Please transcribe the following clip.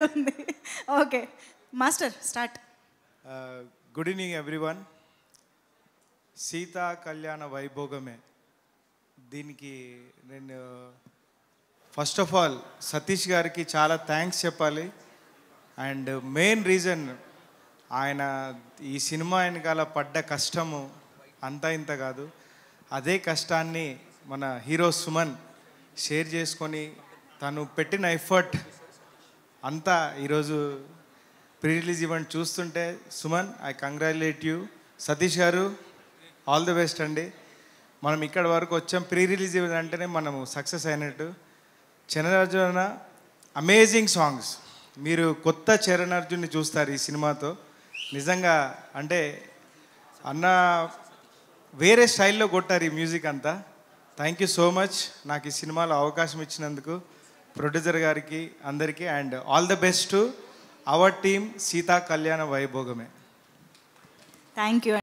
Okay master start. Good evening everyone. Sita Kalyana Vaibhogame. దీనికి నేను first of all Satish గారికి చాలా థ్యాంక్స్ చెప్పాలి. అండ్ మెయిన్ రీజన్ ఆయన ఈ సినిమా వెనకాల పడ్డ కష్టము అంతా ఇంత కాదు. అదే కష్టాన్ని మన హీరో సుమన్ షేర్ చేసుకొని తను పెట్టిన ఎఫర్ట్ అంతా ఈరోజు ప్రీ రిలీజ్ ఈవెంట్ చూస్తుంటే Suman I congratulate you. Satish గారు ఆల్ ది బెస్ట్ అండి. మనం ఇక్కడ వరకు వచ్చాం. ప్రీ రిలీజ్ ఈవెంట్ అంటేనే మనము సక్సెస్ అయినట్టు. చరణార్జున అమేజింగ్ సాంగ్స్. మీరు కొత్త చరణార్జున్ని చూస్తారు ఈ సినిమాతో. నిజంగా అంటే అన్న వేరే స్టైల్లో కొట్టారు ఈ మ్యూజిక్ అంతా. థ్యాంక్ యూ సో మచ్ నాకు ఈ సినిమాలో అవకాశం ఇచ్చినందుకు ప్రొడ్యూసర్ గారికి అందరికీ. And all the best to our team Seetha Kalyana Vaibhogame. Thank you.